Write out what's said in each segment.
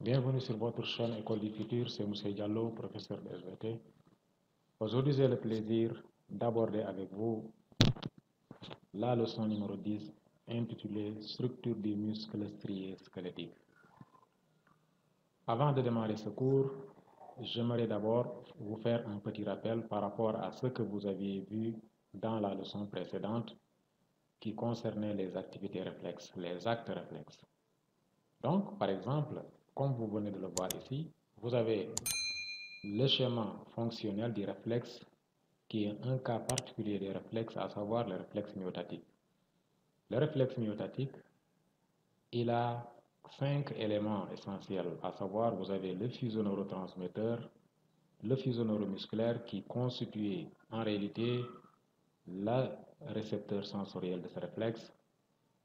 Bienvenue sur votre chaîne École du Futur, c'est Moussa Diallo, professeur de SVT. Aujourd'hui, j'ai le plaisir d'aborder avec vous la leçon numéro 10 intitulée Structure des muscles striés squelettiques. Avant de démarrer ce cours, j'aimerais d'abord vous faire un petit rappel par rapport à ce que vous aviez vu dans la leçon précédente qui concernait les activités réflexes, les actes réflexes. Donc, par exemple, comme vous venez de le voir ici, vous avez le schéma fonctionnel du réflexe qui est un cas particulier des réflexes, à savoir le réflexe myotatique. Le réflexe myotatique, il a 5 éléments essentiels, à savoir vous avez le fuseau neurotransmetteur, le fuseau neuromusculaire qui constitue en réalité le récepteur sensoriel de ce réflexe.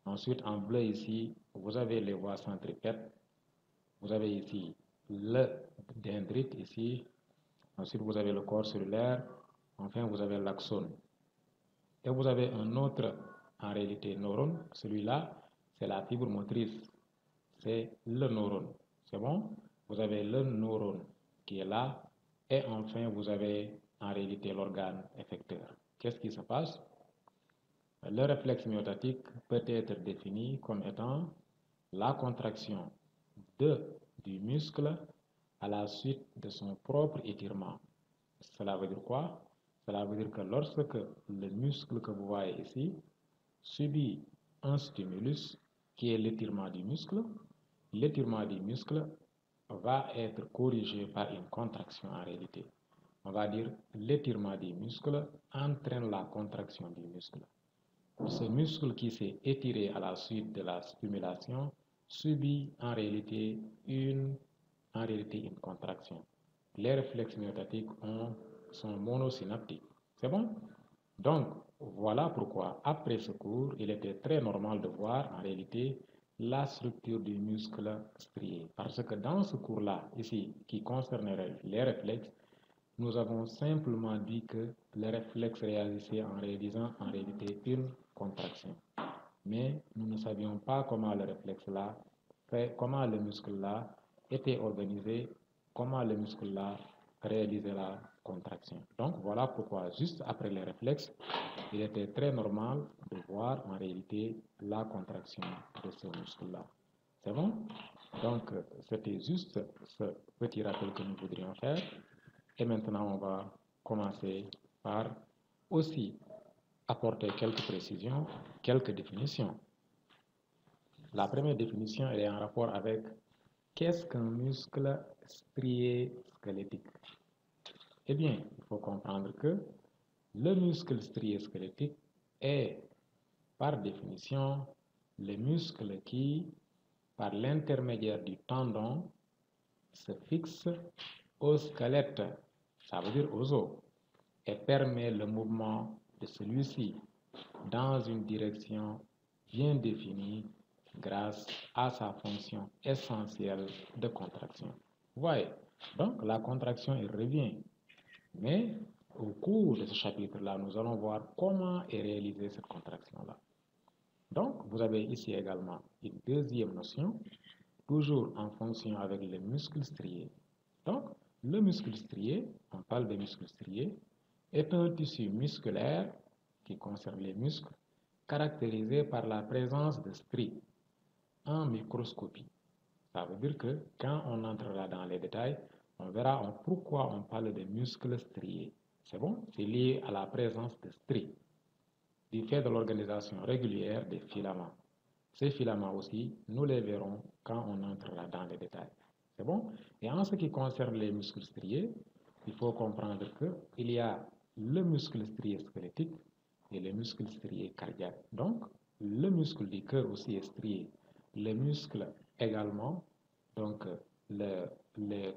Ensuite, en bleu ici, vous avez les voies centripètes. Vous avez ici le dendrite ici. Ensuite, vous avez le corps cellulaire. Enfin, vous avez l'axone. Et vous avez un autre, en réalité, neurone. Celui-là, c'est la fibre motrice. C'est le neurone. C'est bon? Vous avez le neurone qui est là. Et enfin, vous avez en réalité l'organe effecteur. Qu'est-ce qui se passe? Le réflexe myotatique peut être défini comme étant la contraction du muscle à la suite de son propre étirement. Cela veut dire quoi? Cela veut dire que lorsque le muscle que vous voyez ici subit un stimulus qui est l'étirement du muscle va être corrigé par une contraction en réalité. On va dire l'étirement du muscle entraîne la contraction du muscle. Ce muscle qui s'est étiré à la suite de la stimulation subit en réalité une contraction. Les réflexes myotatiques sont monosynaptiques. C'est bon? Donc, voilà pourquoi, après ce cours, il était très normal de voir en réalité la structure du muscle strié. Parce que dans ce cours-là, ici, qui concernerait les réflexes, nous avons simplement dit que le réflexe réalisait en réalisant en réalité une contraction. Mais nous ne savions pas comment le réflexe-là fait, comment le muscle-là était organisé, comment le muscle-là réalisait la contraction. Donc voilà pourquoi, juste après les réflexes, il était très normal de voir en réalité la contraction de ce muscle-là. C'est bon? Donc, c'était juste ce petit rappel que nous voudrions faire. Et maintenant, on va commencer par aussi apporter quelques précisions, quelques définitions. La première définition, elle est en rapport avec qu'est-ce qu'un muscle strié squelettique? Eh bien, il faut comprendre que le muscle strié squelettique est, par définition, le muscle qui, par l'intermédiaire du tendon, se fixe au squelette, ça veut dire aux os, et permet le mouvement de celui-ci dans une direction bien définie grâce à sa fonction essentielle de contraction. Vous voyez, donc la contraction, elle revient. Mais au cours de ce chapitre-là, nous allons voir comment est réalisée cette contraction-là. Donc, vous avez ici également une deuxième notion, toujours en fonction avec les muscles striés. Donc, le muscle strié, on parle des muscles striés, est un tissu musculaire qui concerne les muscles, caractérisé par la présence de stries en microscopie. Ça veut dire que quand on entrera dans les détails, on verra pourquoi on parle de muscles striés. C'est bon? C'est lié à la présence de stries, du fait de l'organisation régulière des filaments. Ces filaments aussi, nous les verrons quand on entrera dans les détails. C'est bon? Et en ce qui concerne les muscles striés, il faut comprendre qu'il y a le muscle strié squelettique et le muscle strié cardiaque. Donc, le muscle du cœur aussi est strié. Le muscle également, donc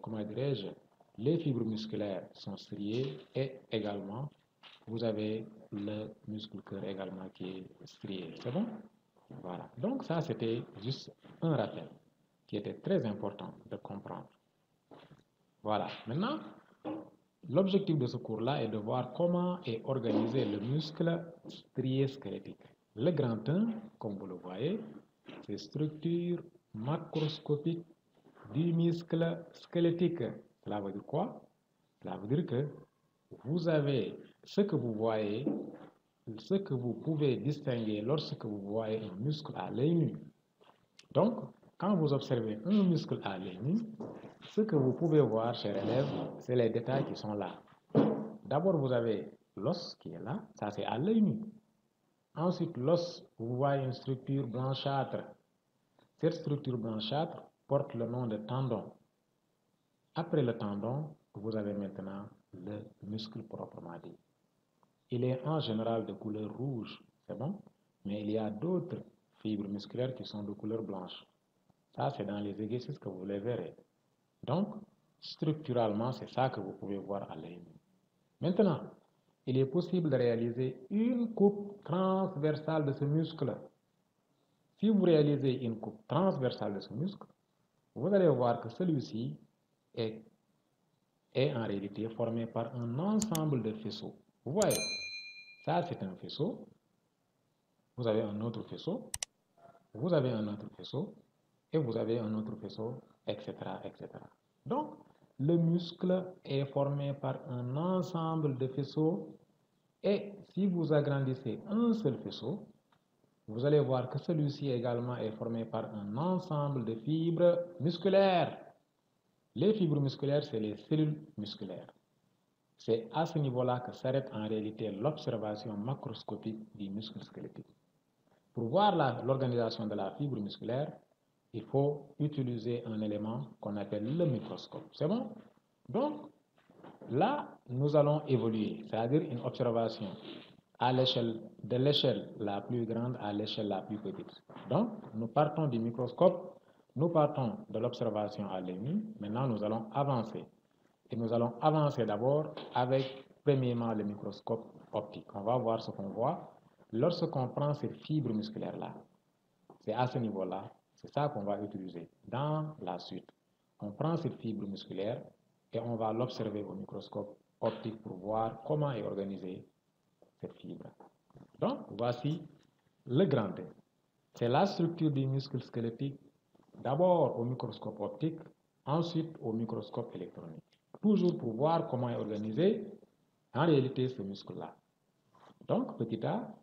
comment dirais-je, les fibres musculaires sont striées et également, vous avez le muscle cœur également qui est strié. C'est bon? Voilà. Donc ça, c'était juste un rappel qui était très important de comprendre. Voilà. Maintenant, l'objectif de ce cours-là est de voir comment est organisé le muscle strié squelettique. Le grand 1, comme vous le voyez, c'est structure macroscopique du muscle squelettique. Cela veut dire quoi? Cela veut dire que vous avez ce que vous voyez, ce que vous pouvez distinguer lorsque vous voyez un muscle à l'œil nu. Donc, quand vous observez un muscle à l'œil nu, ce que vous pouvez voir, chers élèves, c'est les détails qui sont là. D'abord, vous avez l'os qui est là, ça c'est à l'œil nu. Ensuite, l'os, vous voyez une structure blanchâtre. Cette structure blanchâtre porte le nom de tendon. Après le tendon, vous avez maintenant le muscle proprement dit. Il est en général de couleur rouge, c'est bon, mais il y a d'autres fibres musculaires qui sont de couleur blanche. Ça, c'est dans les exercices que vous les verrez. Donc, structurellement, c'est ça que vous pouvez voir à l'œil nu. Maintenant, il est possible de réaliser une coupe transversale de ce muscle. Si vous réalisez une coupe transversale de ce muscle, vous allez voir que celui-ci est en réalité formé par un ensemble de faisceaux. Vous voyez, ça c'est un faisceau, vous avez un autre faisceau, vous avez un autre faisceau, et vous avez un autre faisceau, etc., etc. Donc, le muscle est formé par un ensemble de faisceaux, et si vous agrandissez un seul faisceau, vous allez voir que celui-ci également est formé par un ensemble de fibres musculaires. Les fibres musculaires, c'est les cellules musculaires. C'est à ce niveau-là que s'arrête en réalité l'observation macroscopique du muscle squelettique. Pour voir l'organisation de la fibre musculaire, il faut utiliser un élément qu'on appelle le microscope. C'est bon? Donc, là, nous allons évoluer, c'est-à-dire une observation à l'échelle de l'échelle la plus grande à l'échelle la plus petite. Donc, nous partons du microscope, nous partons de l'observation à l'œil nu. Maintenant, nous allons avancer. Et nous allons avancer d'abord avec, premièrement, le microscope optique. On va voir ce qu'on voit lorsqu'on prend ces fibres musculaires-là. C'est à ce niveau-là, c'est ça qu'on va utiliser dans la suite. On prend cette fibre musculaire et on va l'observer au microscope optique pour voir comment est organisée cette fibre. Donc, voici le grand D. C'est la structure du muscle squelettique, d'abord au microscope optique, ensuite au microscope électronique. Toujours pour voir comment est organisé en réalité ce muscle-là. Donc, petit a,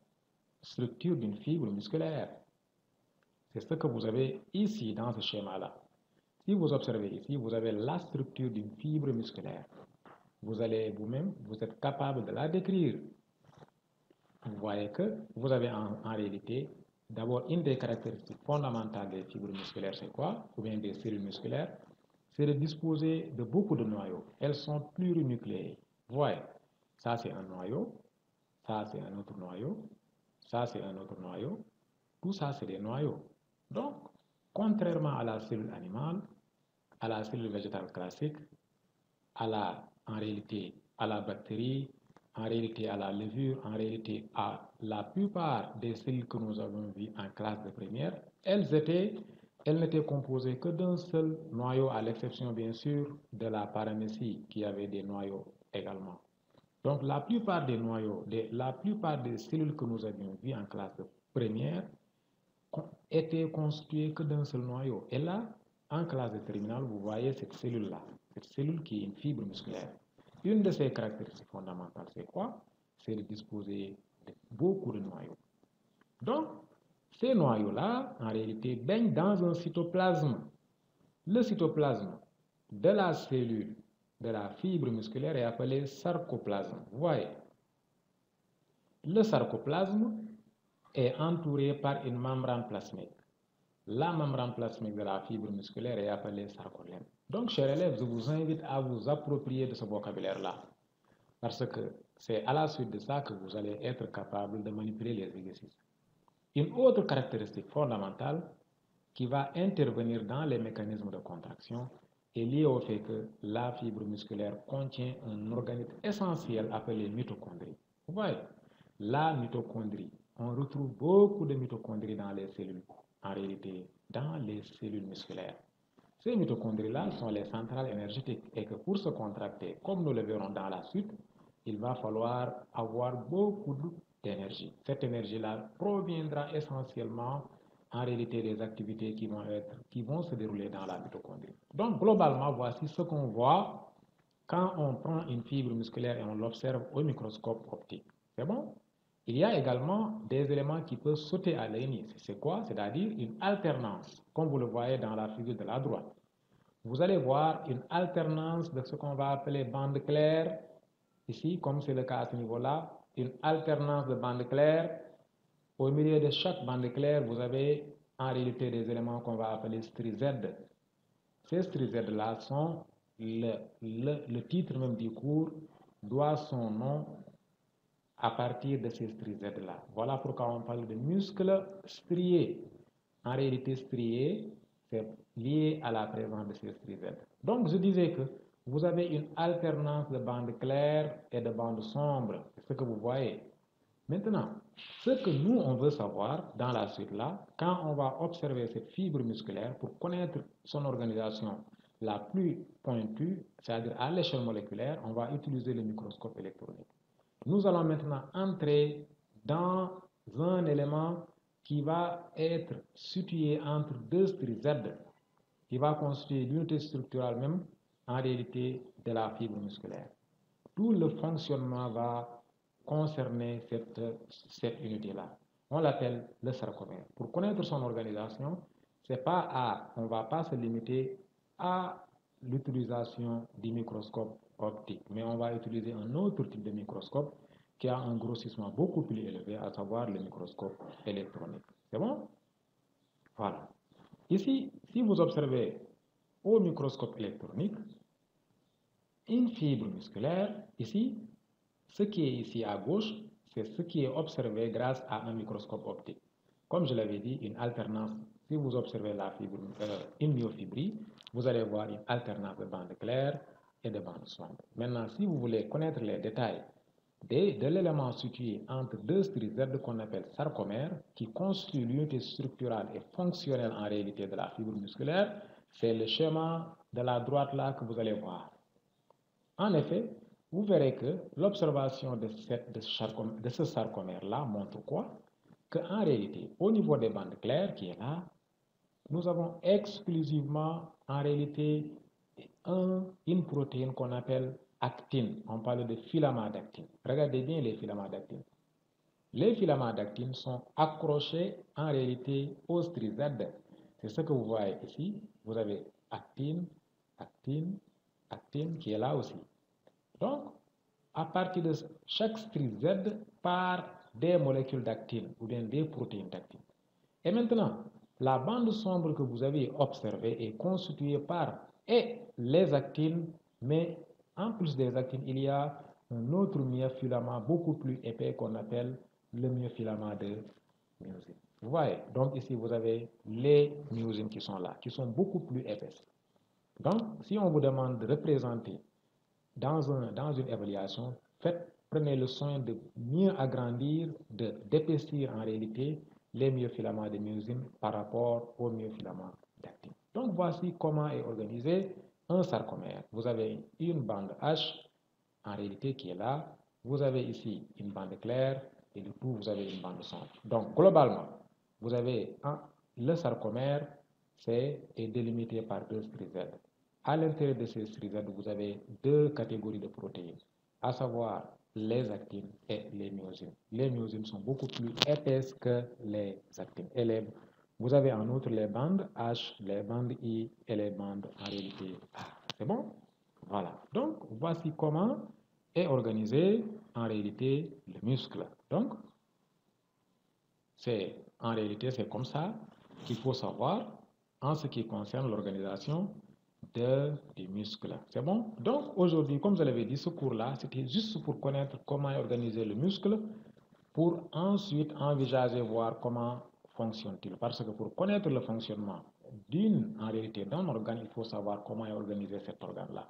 structure d'une fibre musculaire. C'est ce que vous avez ici dans ce schéma-là. Si vous observez ici, vous avez la structure d'une fibre musculaire. Vous allez vous-même, vous êtes capable de la décrire. Vous voyez que vous avez en réalité, d'abord, une des caractéristiques fondamentales des fibres musculaires, c'est quoi? Ou bien des cellules musculaires, c'est de disposer de beaucoup de noyaux. Elles sont plurinucléées. Vous voyez, ça c'est un noyau, ça c'est un autre noyau, ça c'est un autre noyau, tout ça c'est des noyaux. Donc, contrairement à la cellule animale, à la cellule végétale classique, en réalité à la bactérie, en réalité à la levure, en réalité à la plupart des cellules que nous avons vues en classe de première, elles n'étaient composées que d'un seul noyau, à l'exception bien sûr de la paramécie qui avait des noyaux également. Donc la plupart des noyaux, la plupart des cellules que nous avions vues en classe de première étaient constituées que d'un seul noyau. Et là, en classe de terminale, vous voyez cette cellule-là, cette cellule qui est une fibre musculaire. Une de ses caractéristiques fondamentales, c'est quoi? C'est de disposer de beaucoup de noyaux. Donc, ces noyaux-là, en réalité, baignent dans un cytoplasme. Le cytoplasme de la cellule, de la fibre musculaire est appelé sarcoplasme. Vous voyez? Le sarcoplasme est entouré par une membrane plasmique. La membrane plasmique de la fibre musculaire est appelée sarcolème. Donc, chers élèves, je vous invite à vous approprier de ce vocabulaire-là, parce que c'est à la suite de ça que vous allez être capable de manipuler les exercices. Une autre caractéristique fondamentale qui va intervenir dans les mécanismes de contraction est liée au fait que la fibre musculaire contient un organisme essentiel appelé mitochondrie. Vous voyez, la mitochondrie, on retrouve beaucoup de mitochondries dans les cellules, en réalité dans les cellules musculaires. Ces mitochondries-là sont les centrales énergétiques et que pour se contracter, comme nous le verrons dans la suite, il va falloir avoir beaucoup d'énergie. Cette énergie-là proviendra essentiellement en réalité des activités qui vont se dérouler dans la mitochondrie. Donc, globalement, voici ce qu'on voit quand on prend une fibre musculaire et on l'observe au microscope optique. C'est bon? Il y a également des éléments qui peuvent sauter à l'œil nu. C'est quoi? C'est-à-dire une alternance, comme vous le voyez dans la figure de la droite. Vous allez voir une alternance de ce qu'on va appeler bande claire, ici, comme c'est le cas à ce niveau-là, une alternance de bande claire. Au milieu de chaque bande claire, vous avez en réalité des éléments qu'on va appeler stries Z. Ces stries Z-là sont le titre même du cours doit son nom à partir de ces stries Z-là. Voilà pourquoi on parle de muscles striés. En réalité, strié, c'est lié à la présence de ces stries Z. Donc, je disais que vous avez une alternance de bandes claires et de bandes sombres. C'est ce que vous voyez. Maintenant, ce que nous, on veut savoir dans la suite là, quand on va observer cette fibre musculaire pour connaître son organisation la plus pointue, c'est-à-dire à l'échelle moléculaire, on va utiliser le microscope électronique. Nous allons maintenant entrer dans un élément qui va être situé entre deux stries Z, qui va constituer l'unité structurale même, en réalité, de la fibre musculaire. Tout le fonctionnement va concerner cette unité-là. On l'appelle le sarcomère. Pour connaître son organisation, on ne va pas se limiter à l'utilisation du microscope optique, mais on va utiliser un autre type de microscope qui a un grossissement beaucoup plus élevé, à savoir le microscope électronique. C'est bon? Voilà. Ici, si vous observez au microscope électronique, une fibre musculaire, ici, ce qui est ici à gauche, c'est ce qui est observé grâce à un microscope optique. Comme je l'avais dit, une alternance, si vous observez la fibre, une myofibrie, vous allez voir une alternance de bandes claires et de bandes sombres. Maintenant, si vous voulez connaître les détails de l'élément situé entre deux stries Z qu'on appelle sarcomère, qui constitue l'unité structurale et fonctionnelle en réalité de la fibre musculaire, c'est le schéma de la droite là que vous allez voir. En effet, vous verrez que l'observation de ce sarcomère-là montre quoi? Qu'en réalité, au niveau des bandes claires qui est là, nous avons exclusivement en réalité une protéine qu'on appelle actine. On parle de filaments d'actine. Regardez bien les filaments d'actine. Les filaments d'actine sont accrochés en réalité aux stries Z. C'est ce que vous voyez ici. Vous avez actine, actine, actine qui est là aussi. Donc, à partir de chaque strie Z par des molécules d'actine ou bien des protéines d'actine. Et maintenant, la bande sombre que vous avez observée est constituée par les actines, mais en plus des actines, il y a un autre myofilament beaucoup plus épais qu'on appelle le myofilament de myosine. Vous voyez, donc ici vous avez les myosines qui sont là, qui sont beaucoup plus épaisses. Donc, si on vous demande de représenter dans une évaluation, prenez le soin de mieux agrandir, d'épaissir en réalité les myofilaments de myosine par rapport aux myofilaments d'actine. Donc voici comment est organisé un sarcomère. Vous avez une bande H en réalité qui est là. Vous avez ici une bande claire et du coup vous avez une bande sombre. Donc globalement, vous avez le sarcomère est délimité par deux stries Z. À l'intérieur de ces stries Z, vous avez deux catégories de protéines, à savoir les actines et les myosines. Les myosines sont beaucoup plus épaisses que les actines. Vous avez en outre les bandes H, les bandes I et les bandes en réalité A. C'est bon? Voilà. Donc, voici comment est organisé en réalité le muscle. Donc, en réalité, c'est comme ça qu'il faut savoir en ce qui concerne l'organisation du muscle. C'est bon? Donc, aujourd'hui, comme je l'avais dit, ce cours-là, c'était juste pour connaître comment est organisé le muscle, pour ensuite envisager, voir comment fonctionne-t-il. Parce que pour connaître le fonctionnement en réalité d'un organe, il faut savoir comment est organisé cet organe-là.